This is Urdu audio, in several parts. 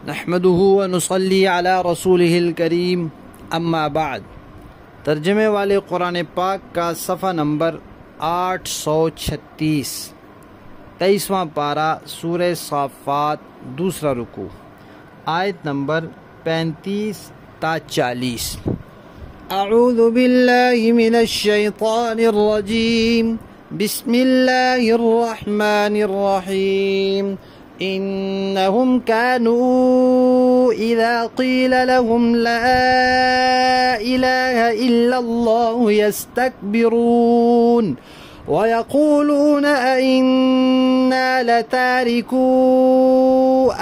نحمده ونصلي على رسوله الکریم اما بعد۔ ترجمے والے قرآن پاک کا صفحہ نمبر 836، 23واں پارہ سورہ صافات، دوسرا رکوع، آیت نمبر 35 تا 40۔ اعوذ باللہ من الشیطان الرجیم، بسم اللہ الرحمن الرحیم۔ انہم كانوا اذا قیل لهم لا الہ الا اللہ یستکبرون ویقولون ائنا لتارکو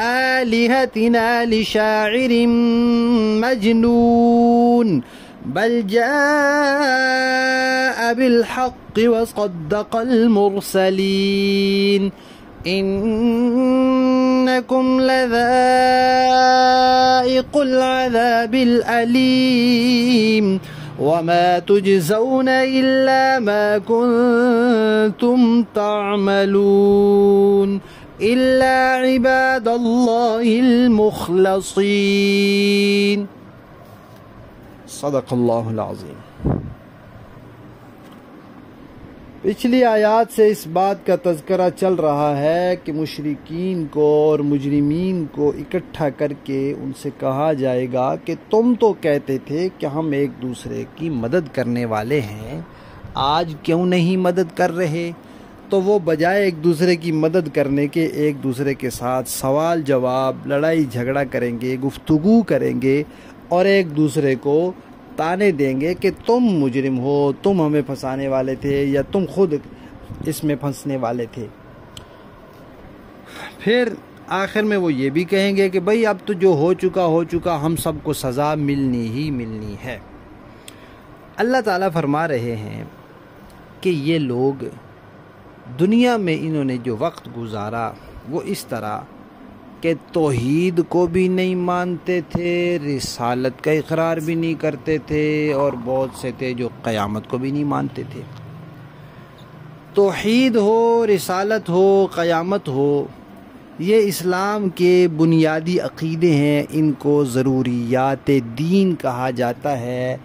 آلہتنا لشاعر مجنون بل جاء بالحق وصدق المرسلین انکم لذائق العذاب العلیم وما تجزون الا ما کنتم تعملون الا عباد اللہ المخلصین۔ صدق اللہ العظیم۔ پچھلی آیات سے اس بات کا تذکرہ چل رہا ہے کہ مشرکین کو اور مجرمین کو اکٹھا کر کے ان سے کہا جائے گا کہ تم تو کہتے تھے کہ ہم ایک دوسرے کی مدد کرنے والے ہیں، آج کیوں نہیں مدد کر رہے؟ تو وہ بجائے ایک دوسرے کی مدد کرنے کے ایک دوسرے کے ساتھ سوال جواب، لڑائی جھگڑا کریں گے، گفتگو کریں گے اور ایک دوسرے کو تانے دیں گے کہ تم مجرم ہو، تم ہمیں پھنسانے والے تھے یا تم خود اس میں پھنسنے والے تھے۔ پھر آخر میں وہ یہ بھی کہیں گے کہ بھئی اب تو جو ہو چکا ہم سب کو سزا ملنی ہی ملنی ہے۔ اللہ تعالیٰ فرما رہے ہیں کہ یہ لوگ دنیا میں انہوں نے جو وقت گزارا وہ اس طرح کہ توحید کو بھی نہیں مانتے تھے، رسالت کا اقرار بھی نہیں کرتے تھے، اور بہت سے تھے جو قیامت کو بھی نہیں مانتے تھے۔ توحید ہو، رسالت ہو، قیامت ہو، یہ اسلام کے بنیادی عقیدے ہیں، ان کو ضروریات دین کہا جاتا ہے۔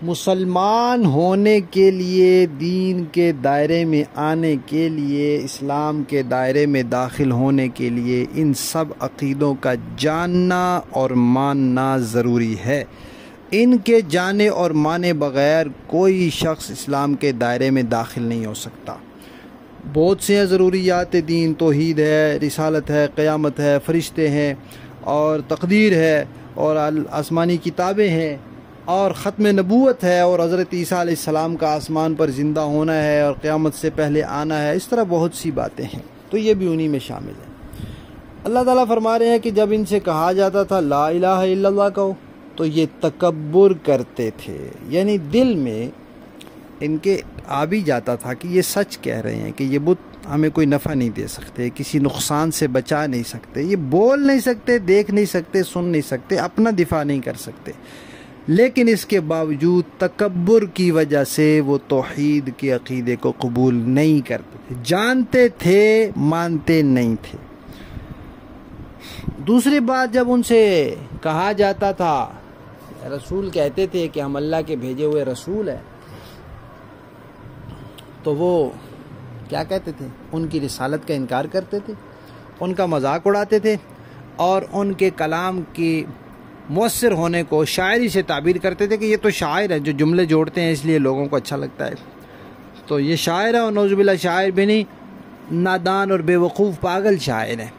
مسلمان ہونے کے لیے، دین کے دائرے میں آنے کے لیے، اسلام کے دائرے میں داخل ہونے کے لیے ان سب عقیدوں کا جاننا اور ماننا ضروری ہے۔ ان کے جانے اور مانے بغیر کوئی شخص اسلام کے دائرے میں داخل نہیں ہو سکتا۔ بہت سے ضروریات دین، توحید ہے، رسالت ہے، قیامت ہے، فرشتے ہیں اور تقدیر ہے اور آسمانی کتابیں ہیں اور ختم نبوت ہے اور حضرت عیسیٰ علیہ السلام کا آسمان پر زندہ ہونا ہے اور قیامت سے پہلے آنا ہے۔ اس طرح بہت سی باتیں ہیں، تو یہ بھی انہی میں شامل ہے۔ اللہ تعالیٰ فرما رہے ہیں کہ جب ان سے کہا جاتا تھا لا الہ الا اللہ کہو تو یہ تکبر کرتے تھے، یعنی دل میں ان کے آ بھی جاتا تھا کہ یہ سچ کہہ رہے ہیں کہ یہ بت ہمیں کوئی نفع نہیں دے سکتے، کسی نقصان سے بچا نہیں سکتے، یہ بول نہیں سکتے، دیکھ نہیں سکتے، سن نہیں سکتے، اپنا دفاع نہیں کر سکتے، لیکن اس کے باوجود تکبر کی وجہ سے وہ توحید کے عقیدے کو قبول نہیں کرتے تھے، جانتے تھے مانتے نہیں تھے۔ دوسری بات، جب ان سے کہا جاتا تھا، رسول کہتے تھے کہ ہم اللہ کے بھیجے ہوئے رسول ہیں، تو وہ کیا کہتے تھے؟ ان کی رسالت کا انکار کرتے تھے، ان کا مذاق اڑاتے تھے اور ان کے کلام کی مؤثر ہونے کو شاعری سے تعبیر کرتے تھے کہ یہ تو شاعر ہے جو جملے جوڑتے ہیں اس لیے لوگوں کو اچھا لگتا ہے، تو یہ شاعر ہے، اور نعوذ باللہ شاعر بھی نہیں، نادان اور بے وقوف پاگل شاعر ہے۔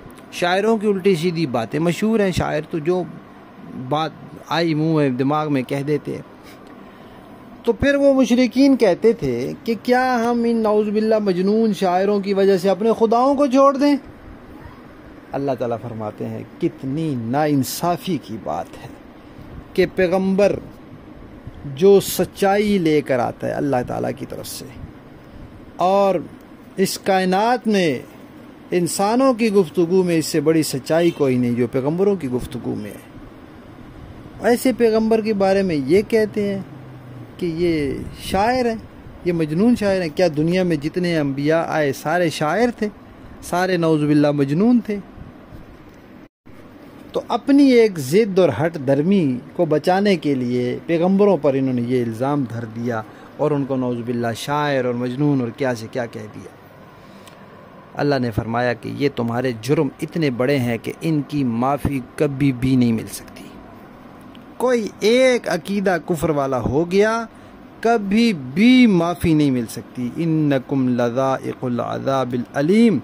شاعروں کی الٹی سیدھی باتیں مشہور ہیں، شاعر تو جو بات آئی منہ میں دماغ میں کہہ دیتے ہیں۔ تو پھر وہ مشرکین کہتے تھے کہ کیا ہم ان نعوذ باللہ مجنون شاعروں کی وجہ سے اپنے خداؤں کو چھوڑ دیں؟ اللہ تعالیٰ فرماتے ہیں کتنی ناانصافی کی بات ہے کہ پیغمبر جو سچائی لے کر آتا ہے اللہ تعالیٰ کی طرف سے، اور اس کائنات میں انسانوں کی گفتگو میں اس سے بڑی سچائی کوئی نہیں جو پیغمبروں کی گفتگو میں ہے، ایسے پیغمبر کے بارے میں یہ کہتے ہیں کہ یہ شاعر ہیں، یہ مجنون شاعر ہیں۔ کیا دنیا میں جتنے انبیاء آئے سارے شاعر تھے؟ سارے نعوذ باللہ مجنون تھے؟ تو اپنی ایک ضد اور ہٹ درمی کو بچانے کے لیے پیغمبروں پر انہوں نے یہ الزام دھر دیا اور ان کو نعوذ باللہ شاعر اور مجنون اور کیا سے کیا کہہ دیا۔ اللہ نے فرمایا کہ یہ تمہارے جرم اتنے بڑے ہیں کہ ان کی معافی کبھی بھی نہیں مل سکتی۔ کوئی ایک عقیدہ کفر والا ہو گیا، کبھی بھی معافی نہیں مل سکتی۔ انکم لذائق العذاب العلیم،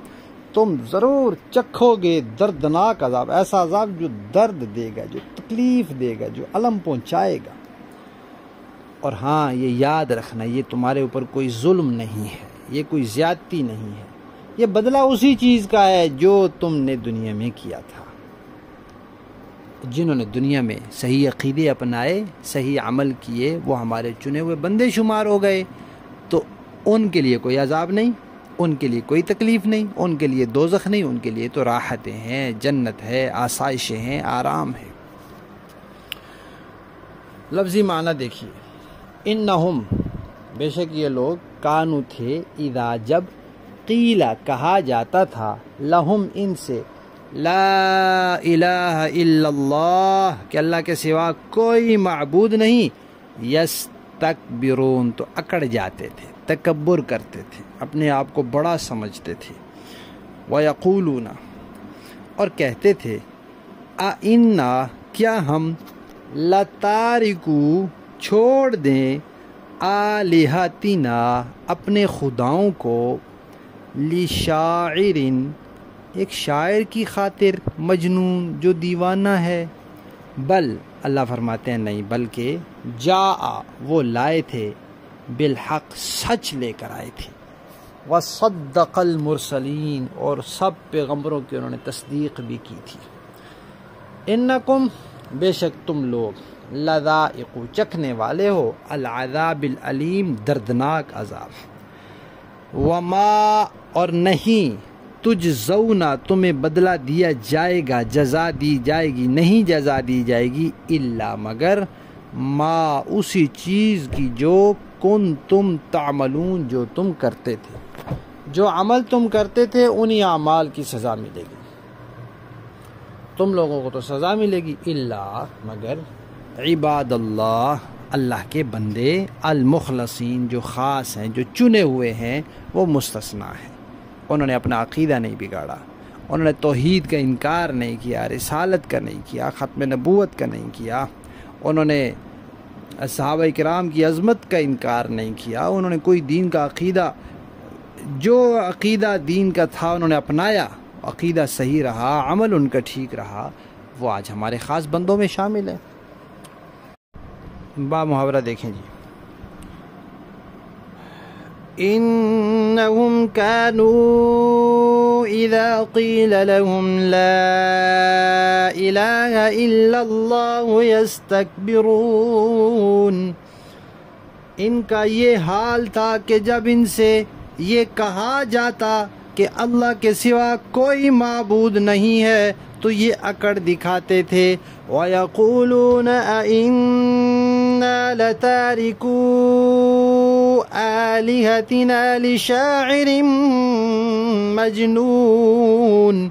تم ضرور چکھو گے دردناک عذاب، ایسا عذاب جو درد دے گا، جو تکلیف دے گا، جو الم پہنچائے گا۔ اور ہاں یہ یاد رکھنا، یہ تمہارے اوپر کوئی ظلم نہیں ہے، یہ کوئی زیادتی نہیں ہے، یہ بدلہ اسی چیز کا ہے جو تم نے دنیا میں کیا تھا۔ جنہوں نے دنیا میں صحیح عقیدے اپنائے، صحیح عمل کیے، وہ ہمارے چنے ہوئے بندے شمار ہو گئے، تو ان کے لیے کوئی عذاب نہیں، ان کے لیے کوئی تکلیف نہیں، ان کے لیے دوزخ نہیں، ان کے لیے تو راحتیں ہیں، جنت ہے، آسائشیں ہیں، آرام ہے۔ لفظی معنی دیکھیے، انہم، بے شک یہ لوگ، کانو تھے، اذا جب، قیلا کہا جاتا تھا، لہم ان سے، لا الہ الا اللہ، کہ اللہ کے سوا کوئی معبود نہیں، یستکبرون، تو اکڑ جاتے تھے، تکبر کرتے تھے، اپنے آپ کو بڑا سمجھتے تھے، ویقولون، اور کہتے تھے، اِنَّا، کیا ہم، لَتَارِکُو، چھوڑ دیں، آلِہَتِنَا، اپنے خداؤں کو، لِشَاعِرٍ، ایک شاعر کی خاطر، مجنون جو دیوانہ ہے۔ بل، اللہ فرماتے ہیں نہیں، بلکہ جاء، وہ لائے تھے، بالحق، سچ لے کر آئے تھے، وصدق المرسلین، اور سب پیغمبروں کی انہوں نے تصدیق بھی کی تھی۔ انکم، بے شک تم لوگ، لذائق، چکھنے والے ہو، العذاب العلیم، دردناک عذاب، وما، اور نہیں، تجزونا، تمہیں بدلہ دیا جائے گا، جزا دی جائے گی، نہیں جزا دی جائے گی، الا، مگر، ما، اسی چیز کی، جو کنتم تعملون، جو تم کرتے تھے، جو عمل تم کرتے تھے انہی اعمال کی سزا ملے گی، تم لوگوں کو تو سزا ملے گی، الا، مگر، عباد اللہ، اللہ کے بندے، المخلصین، جو خاص ہیں، جو چنے ہوئے ہیں، وہ مستثنیٰ ہیں۔ انہوں نے اپنا عقیدہ نہیں بگاڑا، انہوں نے توحید کا انکار نہیں کیا، رسالت کا نہیں کیا، ختم نبوت کا نہیں کیا، انہوں نے صحابہ کرام کی عظمت کا انکار نہیں کیا، انہوں نے کوئی دین کا عقیدہ، جو عقیدہ دین کا تھا انہوں نے اپنایا، عقیدہ صحیح رہا، عمل ان کا ٹھیک رہا، وہ آج ہمارے خاص بندوں میں شامل ہے۔ با محاورہ دیکھیں جی، انہم کانوا اذا قیل لهم لا الہ الا اللہ یستکبرون، ان کا یہ حال تھا کہ جب ان سے یہ کہا جاتا کہ اللہ کے سوا کوئی معبود نہیں ہے تو یہ اکڑ دکھاتے تھے، وَيَقُولُونَ أَإِنَّا لَتَارِكُو آلِهَتِنَا لِشَاعِرٍ مَجْنُونَ،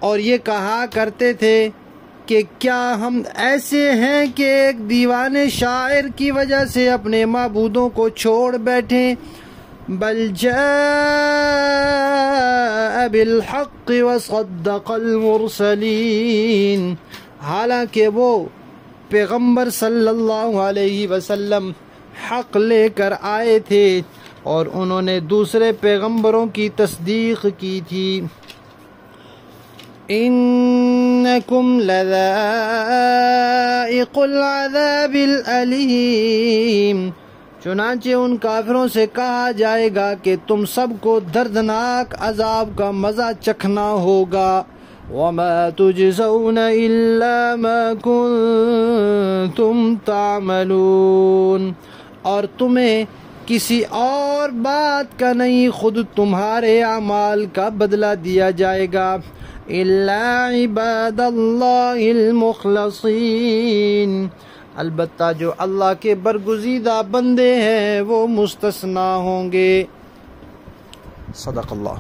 اور یہ کہا کرتے تھے کہ کیا ہم ایسے ہیں کہ ایک دیوانے شاعر کی وجہ سے اپنے معبودوں کو چھوڑ بیٹھیں، بل جاء بالحق وصدق المرسلین، حالانکہ وہ پیغمبر صلی اللہ علیہ وسلم حق لے کر آئے تھے اور انہوں نے دوسرے پیغمبروں کی تصدیق کی تھی۔ انکم لذائق العذاب العلیم، چنانچہ ان کافروں سے کہا جائے گا کہ تم سب کو دردناک عذاب کا مزہ چکھنا ہوگا، وما تجزون الا ما کنتم تعملون، اور تمہیں کسی اور بات کا نہیں، خود تمہارے اعمال کا بدلہ دیا جائے گا، الا عباد اللہ المخلصین، البتہ جو اللہ کے برگزیدہ بندے ہیں وہ مستثنیٰ ہوں گے۔ صدق اللہ۔